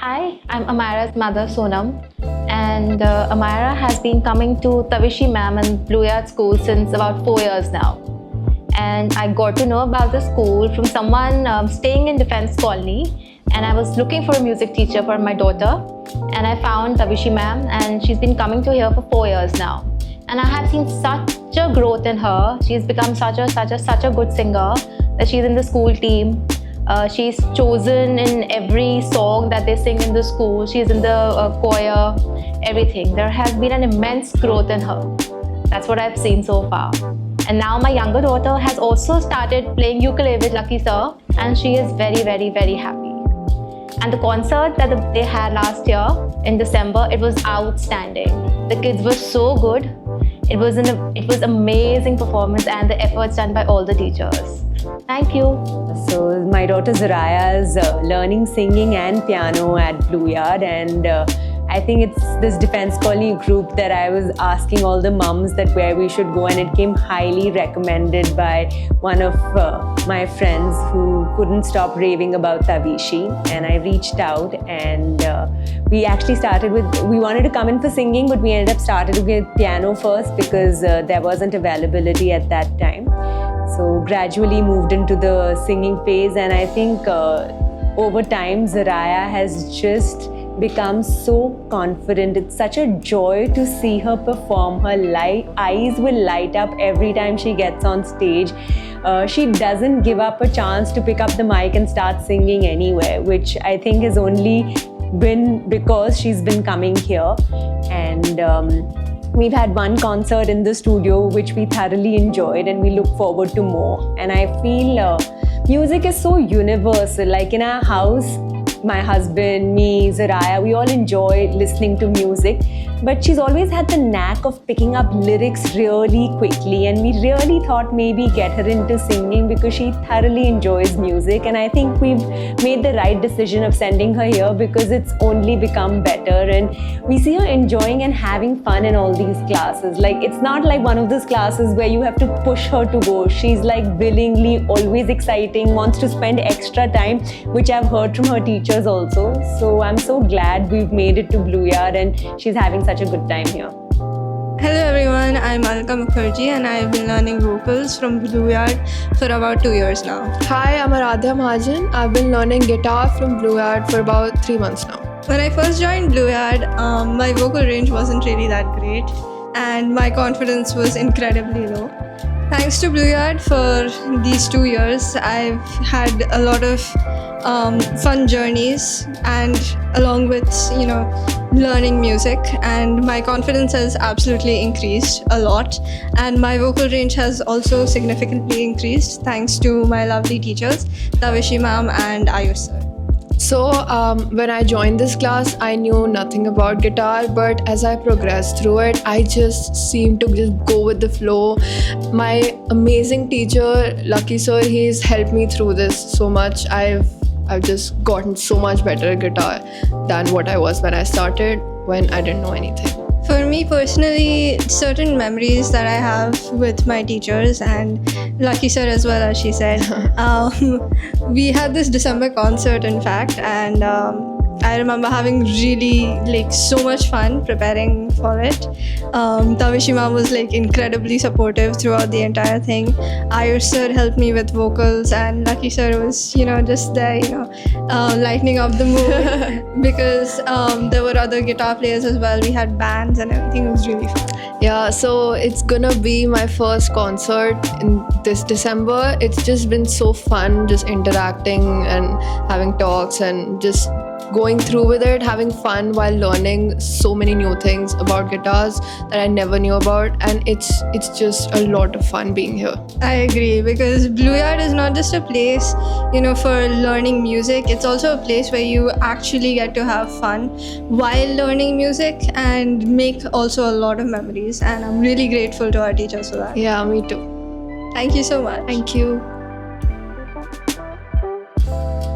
Hi, I'm Amara's mother Sonam, and Amara has been coming to Tavishi Ma'am and Blue Yard School since about 4 years now. And I got to know about the school from someone staying in Defense Colony, and I was looking for a music teacher for my daughter, and I found Tavishi Ma'am, and she's been coming to here for 4 years now. And I have seen such a growth in her. She's become such a good singer that she's in the school team. She's chosen in every song that they sing in the school. She's in the choir, everything. There has been an immense growth in her. That's what I've seen so far. And now my younger daughter has also started playing ukulele with Lucky Sir, and she is very, very, very happy. And the concert that they had last year in December, it was outstanding. The kids were so good. It was amazing performance and the efforts done by all the teachers. Thank you. So my daughter Zaraya is learning singing and piano at Blue Yard, and I think it's this Defense Colony group that I was asking all the mums that where we should go, and it came highly recommended by one of my friends who couldn't stop raving about Tavishi, and I reached out, and we actually started with, we wanted to come in for singing, but we ended up starting with piano first because there wasn't availability at that time. So gradually moved into the singing phase, and I think over time Zaraya has just become so confident. It's such a joy to see her perform. Her eyes will light up every time she gets on stage. She doesn't give up a chance to pick up the mic and start singing anywhere, which I think has only been because she's been coming here. And we've had one concert in the studio which we thoroughly enjoyed, and we look forward to more. And I feel music is so universal. Like in our house, my husband, me, Zaraya, we all enjoy listening to music, but she's always had the knack of picking up lyrics really quickly, and we really thought maybe get her into singing because she thoroughly enjoys music. And I think we've made the right decision of sending her here because it's only become better, and we see her enjoying and having fun in all these classes. Like, it's not like one of those classes where you have to push her to go. She's like willingly, always exciting, wants to spend extra time, which I've heard from her teachers also. So I'm so glad we've made it to Blue Yard, and she's having such a good time here. Hello everyone, I'm Alka Mukherjee, and I've been learning vocals from Blue Yard for about 2 years now. Hi, I'm Aradhya Mahajan. I've been learning guitar from Blue Yard for about 3 months now. When I first joined Blue Yard, my vocal range wasn't really that great, and my confidence was incredibly low. Thanks to Blue Yard for these 2 years, I've had a lot of fun journeys, and along with learning music, and my confidence has absolutely increased a lot, and my vocal range has also significantly increased thanks to my lovely teachers Tavishi Ma'am and Ayush sir. So when I joined this class, I knew nothing about guitar, but as I progressed through it, I just seemed to just go with the flow. My amazing teacher, Lucky Sir, he's helped me through this so much. I've just gotten so much better at guitar than what I was when I started, when I didn't know anything. For me personally, certain memories that I have with my teachers and Lucky Sir as well, as she said, we had this December concert in fact, and I remember having really so much fun preparing for it. Tavishi Ma'am was incredibly supportive throughout the entire thing. Ayush sir helped me with vocals, and Lucky sir was just there lightening up the mood because there were other guitar players as well. We had bands and everything. It was really fun. Yeah, so it's gonna be my first concert in this December. It's just been so fun just interacting and having talks and just going through with it, having fun while learning so many new things about guitars that I never knew about, and it's just a lot of fun being here. I agree, because Blue Yard is not just a place for learning music. It's also a place where you actually get to have fun while learning music and make also a lot of memories, and I'm really grateful to our teachers for that. Yeah, me too. Thank you so much. Thank you.